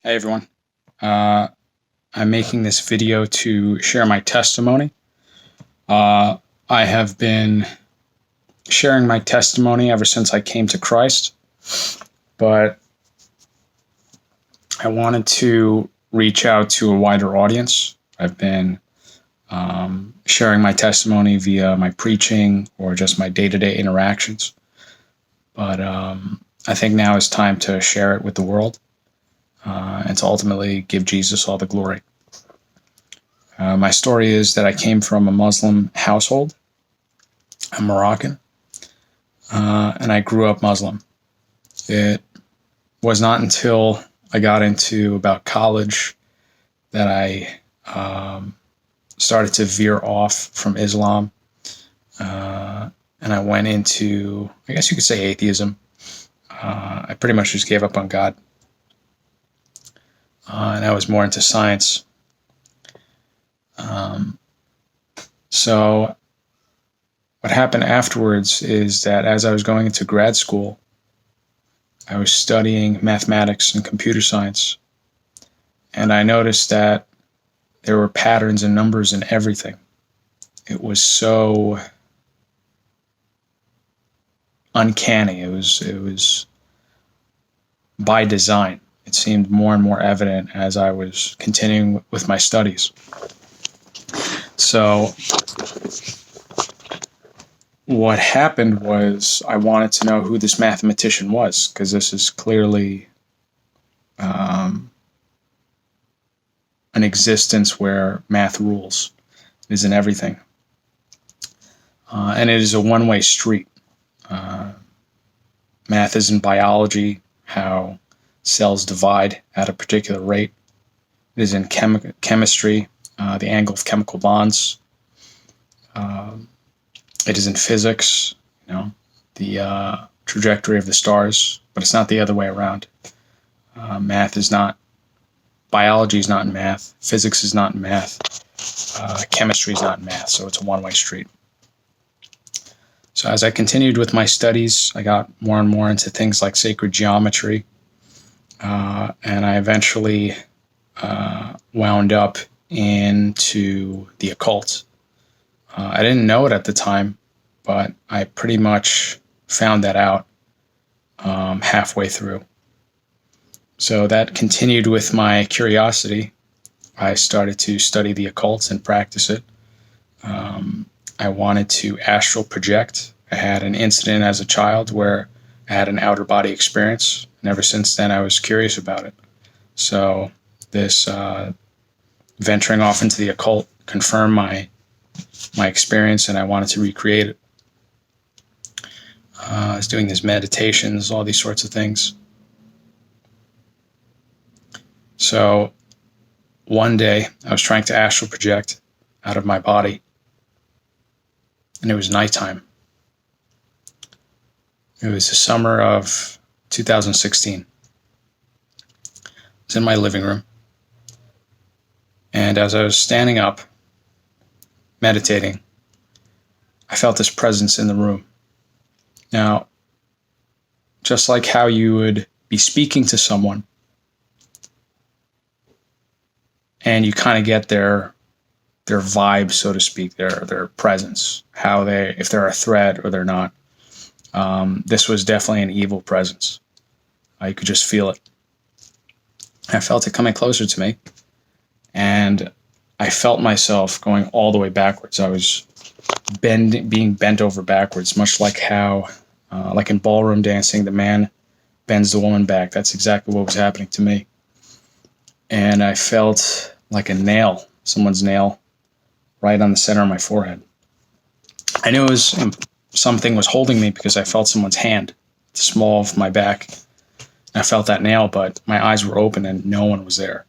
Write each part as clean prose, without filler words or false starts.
Hey everyone. Uh, I'm making this video to share my testimony. I have been sharing my testimony ever since I came to Christ, but I wanted to reach out to a wider audience. I've been sharing my testimony via my preaching or just my day-to-day interactions, but I think now is time to share it with the world and to ultimately give Jesus all the glory. My story is that I came from a Muslim household. I'm Moroccan, and I grew up Muslim. It was not until I got into about college that I started to veer off from Islam, and I went into, I guess you could say, atheism. I pretty much just gave up on God, and I was more into science. So what happened afterwards is that as I was going into grad school, I was studying mathematics and computer science, and I noticed that there were patterns and numbers in everything. It was so uncanny. It was by design. It seemed more and more evident as I was continuing with my studies. So what happened was I wanted to know who this mathematician was, because this is clearly an existence where math rules. It is in everything. And it is a one-way street. Math is in biology, how cells divide at a particular rate. It is in chemistry, the angle of chemical bonds. It is in physics, the trajectory of the stars, but it's not the other way around. Math is not, biology is not in math, physics is not in math, chemistry is not in math, so it's a one-way street. So as I continued with my studies, I got more and more into things like sacred geometry, and I eventually wound up into the occult. I didn't know it at the time, but I pretty much found that out halfway through. So that continued with my curiosity. I started to study the occult and practice it. I wanted to astral project. I had an incident as a child where I had an outer body experience, and ever since then I was curious about it. So this venturing off into the occult confirmed my experience, and I wanted to recreate it. I was doing these meditations, all these sorts of things. So one day I was trying to astral project out of my body, and it was nighttime. It was the summer of 2016. I was in my living room, and as I was standing up, meditating, I felt this presence in the room. Now, just like how you would be speaking to someone, and you kind of get their vibe, so to speak, their presence, how they, if they're a threat or they're not. This was definitely an evil presence. You could just feel it. I felt it coming closer to me, and I felt myself going all the way backwards. I was being bent over backwards, much like how, like in ballroom dancing, the man bends the woman back. That's exactly what was happening to me. And I felt like a nail, someone's nail, right on the center of my forehead. I knew it was something was holding me because I felt someone's hand, the small of my back. I felt that nail, but my eyes were open and no one was there.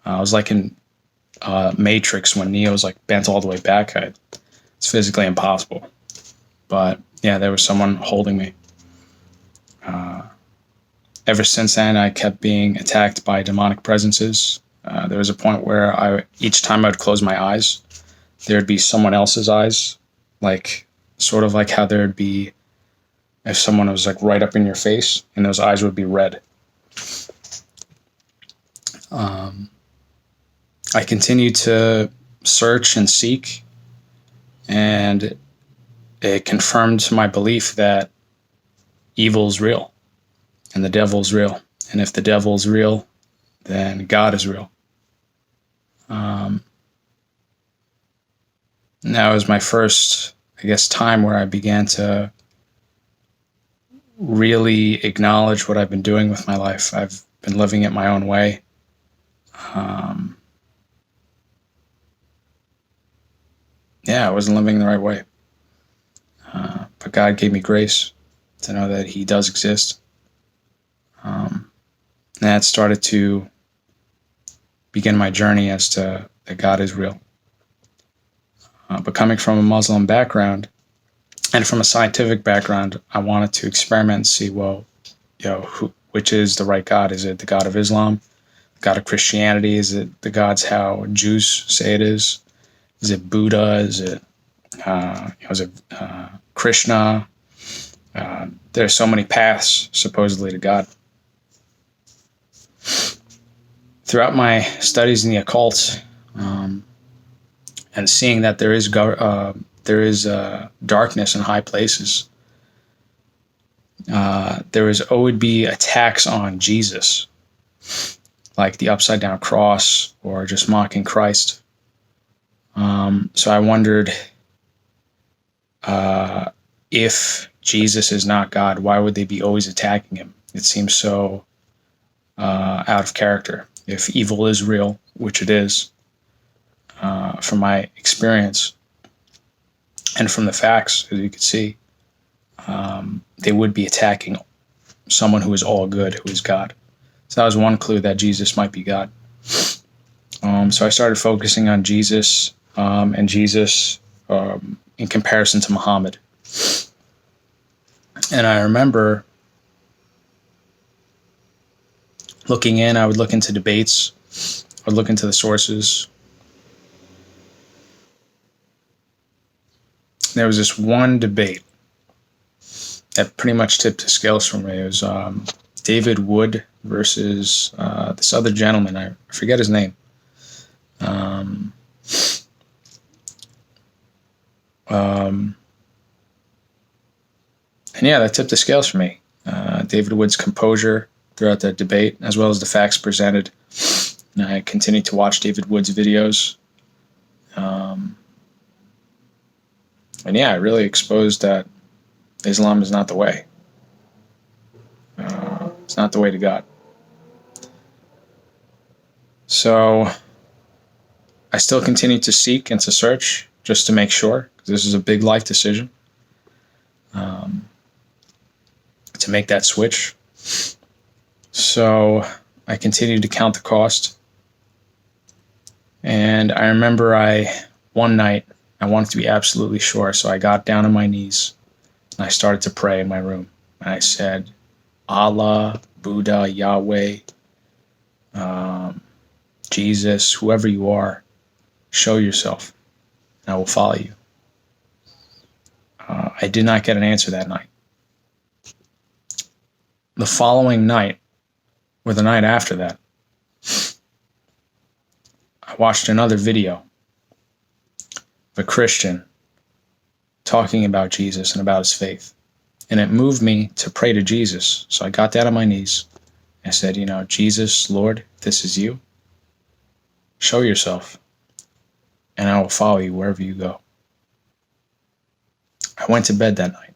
I was like in Matrix when Neo's like bent all the way back. It's physically impossible. But yeah, there was someone holding me. Ever since then, I kept being attacked by demonic presences. There was a point where each time I would close my eyes, there'd be someone else's eyes, like sort of like how there'd be if someone was like right up in your face and those eyes would be red. I continued to search and seek, and it confirmed my belief that evil's real and the devil's real. And if the devil's real, then God is real. And that was my first, I guess, time where I began to really acknowledge what I've been doing with my life. I've been living it my own way. I wasn't living the right way. But God gave me grace to know that He does exist. And that started to begin my journey as to that God is real. But coming from a Muslim background and from a scientific background, I wanted to experiment and see, well, which is the right God? Is it the God of Islam, the God of Christianity? Is it the gods how Jews say it is? Is it Buddha? Is it Krishna? There's so many paths supposedly to God. Throughout my studies in the occult, and seeing that there is darkness in high places, there would be attacks on Jesus, like the upside down cross or just mocking Christ. So I wondered, if Jesus is not God, why would they be always attacking him? It seems so out of character. If evil is real, which it is, from my experience and from the facts, as you could see, they would be attacking someone who is all good, who is God. So that was one clue that Jesus might be God. So I started focusing on Jesus, and Jesus in comparison to Muhammad. And I remember looking in, I would look into debates, I would look into the sources. There was this one debate that pretty much tipped the scales for me. It was David Wood versus this other gentleman. I forget his name. And that tipped the scales for me. David Wood's composure throughout the debate, as well as the facts presented. And I continued to watch David Wood's videos. And I really exposed that Islam is not the way. It's not the way to God. So I still continue to seek and to search just to make sure, because this is a big life decision, to make that switch. So I continued to count the cost. And I remember one night, I wanted to be absolutely sure. So I got down on my knees and I started to pray in my room. And I said, Allah, Buddha, Yahweh, Jesus, whoever you are, show yourself and I will follow you. I did not get an answer that night. The following night, or the night after that, I watched another video of a Christian talking about Jesus and about his faith. And it moved me to pray to Jesus. So I got down on my knees. I said, Jesus, Lord, if this is you, show yourself, and I will follow you wherever you go. I went to bed that night.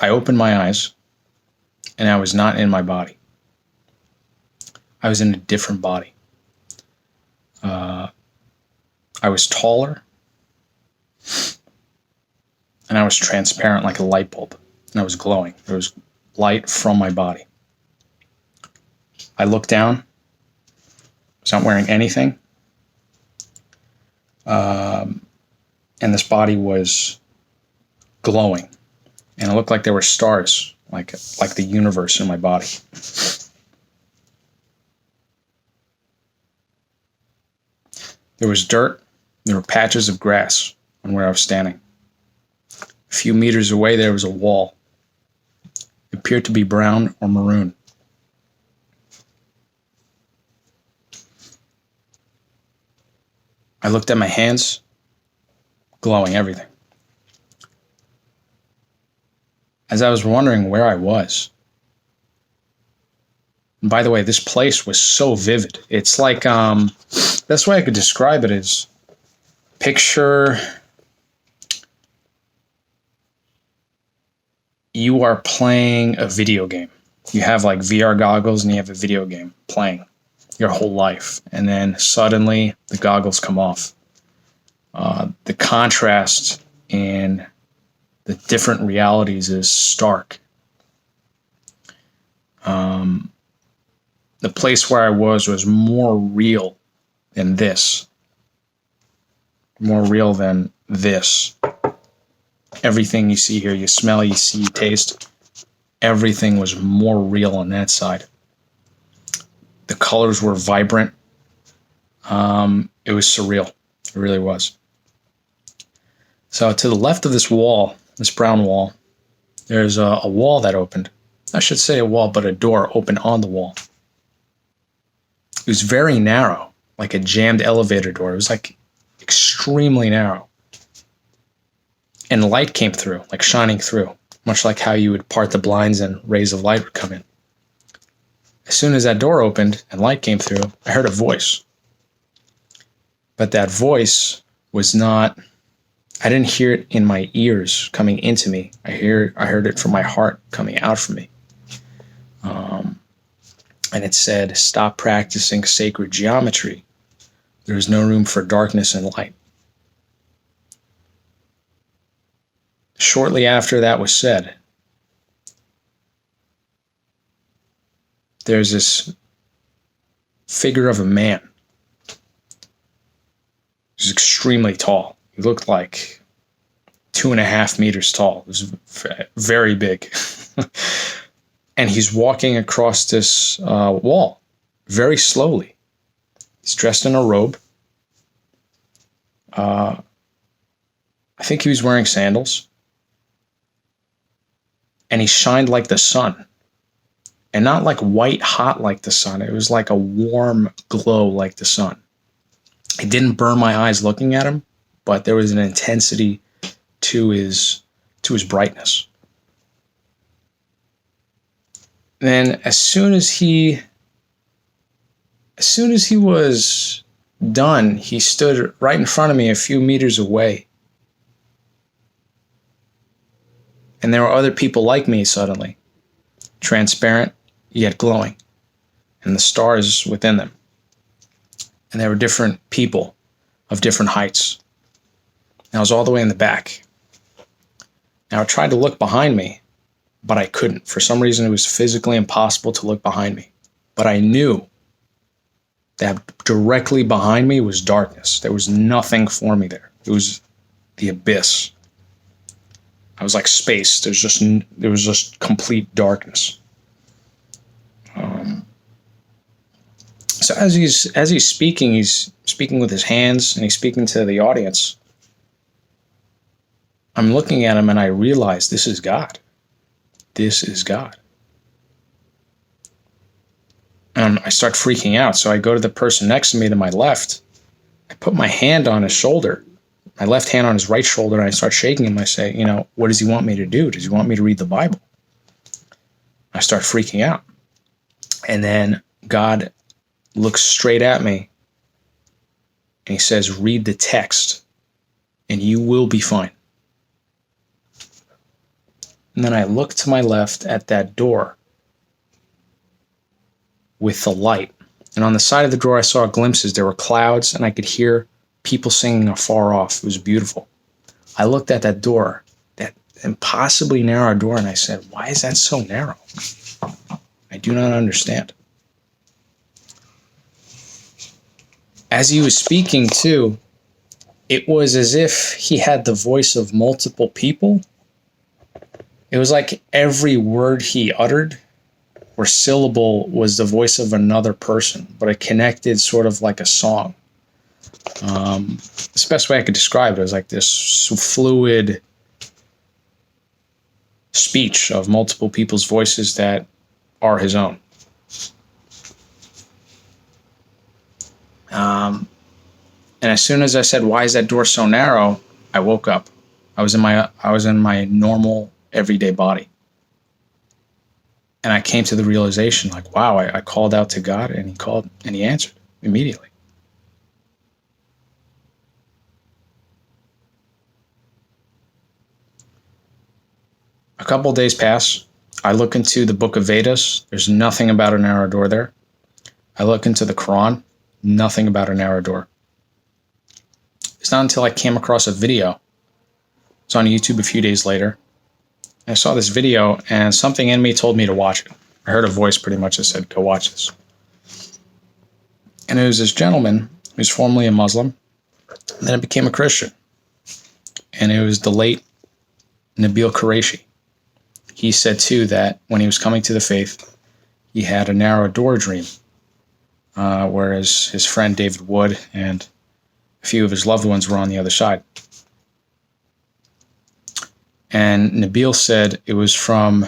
I opened my eyes, and I was not in my body. I was in a different body. I was taller, and I was transparent like a light bulb, and I was glowing. There was light from my body. I looked down. I was not wearing anything. And this body was glowing. And it looked like there were stars, like the universe in my body. There was dirt. There were patches of grass on where I was standing. A few meters away, there was a wall. It appeared to be brown or maroon. I looked at my hands, glowing, everything. As I was wondering where I was, and by the way, this place was so vivid. It's like, best way I could describe it is picture you are playing a video game. You have like VR goggles and you have a video game playing your whole life. And then suddenly the goggles come off. The contrast in the different realities is stark. The place where I was more real than this. More real than this. Everything you see here, you smell, you see, you taste, everything was more real on that side. The colors were vibrant. It was surreal. It really was. So to the left of this wall, this brown wall, there's a wall that opened. I should say a wall, but a door opened on the wall. It was very narrow, like a jammed elevator door. It was like extremely narrow. And light came through, like shining through, much like how you would part the blinds and rays of light would come in. As soon as that door opened and light came through, I heard a voice. But that voice was not, I didn't hear it in my ears coming into me. I heard it from my heart coming out from me. And it said, stop practicing sacred geometry. There is no room for darkness and light. Shortly after that was said, there's this figure of a man. He was extremely tall. He looked like 2.5 meters tall. It was very big. And he's walking across this wall very slowly. He's dressed in a robe. I think he was wearing sandals. And he shined like the sun. And not like white hot like the sun. It was like a warm glow like the sun. It didn't burn my eyes looking at him, but there was an intensity to his brightness. Then as soon as he was done, he stood right in front of me a few meters away. And there were other people like me suddenly, transparent yet glowing, and the stars within them. And there were different people of different heights. And I was all the way in the back. Now I tried to look behind me, but I couldn't. For some reason, it was physically impossible to look behind me. But I knew that directly behind me was darkness. There was nothing for me there. It was the abyss. I was like space. There was just complete darkness. So as he's speaking with his hands and he's speaking to the audience. I'm looking at him and I realize this is God. This is God. And I start freaking out. So I go to the person next to me to my left. I put my hand on his shoulder, my left hand on his right shoulder, and I start shaking him. I say, what does he want me to do? Does he want me to read the Bible? I start freaking out. And then God looks straight at me and he says, read the text and you will be fine. And then I look to my left at that door with the light. And on the side of the door, I saw glimpses. There were clouds and I could hear people singing afar off. It was beautiful. I looked at that door, that impossibly narrow door, and I said, why is that so narrow? I do not understand. As he was speaking too, it was as if he had the voice of multiple people. It was like every word he uttered or syllable was the voice of another person, but it connected sort of like a song. It's the best way I could describe it. It was like this fluid speech of multiple people's voices that are his own. And as soon as I said, "Why is that door so narrow?" I woke up. I was in my normal everyday body. And I came to the realization, like, wow, I called out to God, and he answered immediately. A couple of days pass. I look into the book of Vedas. There's nothing about a narrow door there. I look into the Quran. Nothing about a narrow door. It's not until I came across a video. It's on YouTube a few days later. I saw this video, and something in me told me to watch it. I heard a voice pretty much that said, "Go watch this." And it was this gentleman who's formerly a Muslim, and then became a Christian. And it was the late Nabil Qureshi. He said, too, that when he was coming to the faith, he had a narrow door dream, whereas his friend David Wood and a few of his loved ones were on the other side. And Nabil said it was from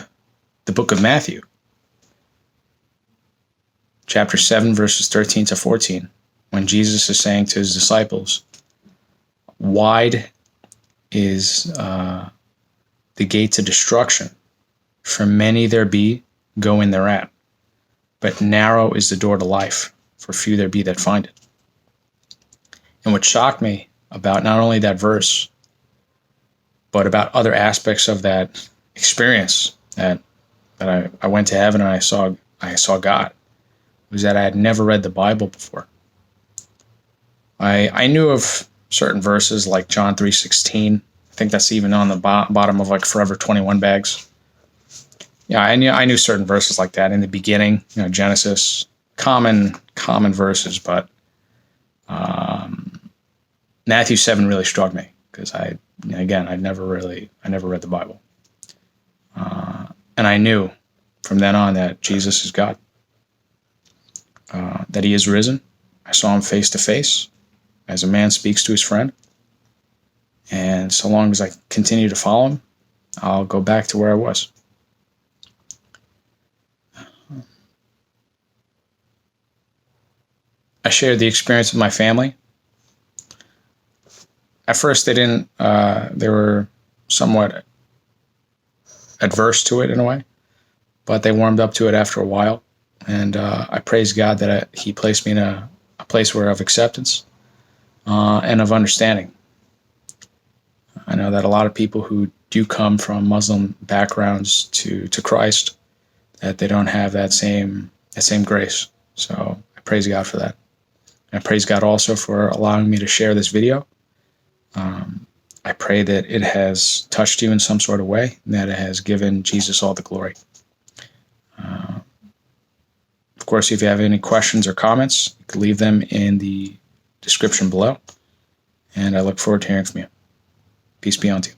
the book of Matthew, chapter 7, verses 13 to 14, when Jesus is saying to his disciples, "Wide is the gate to destruction, for many there be go in thereat. But narrow is the door to life, for few there be that find it." And what shocked me about not only that verse, but about other aspects of that experience that I went to heaven and I saw God, was that I had never read the Bible before. I knew of certain verses like John 3:16. I think that's even on the bottom of like Forever 21 bags. Yeah, I knew certain verses like that in the beginning. Genesis, common verses, but Matthew 7 really struck me because I never read the Bible, and I knew from then on that Jesus is God, that He is risen. I saw Him face to face, as a man speaks to his friend, and so long as I continue to follow Him, I'll go back to where I was. I shared the experience with my family. At first, they didn't. They were somewhat adverse to it in a way, but they warmed up to it after a while. And I praise God that He placed me in a place where of acceptance and of understanding. I know that a lot of people who do come from Muslim backgrounds to Christ, that they don't have that same grace. So I praise God for that. And I praise God also for allowing me to share this video. I pray that it has touched you in some sort of way, and that it has given Jesus all the glory. Of course, if you have any questions or comments, you can leave them in the description below. And I look forward to hearing from you. Peace be unto you.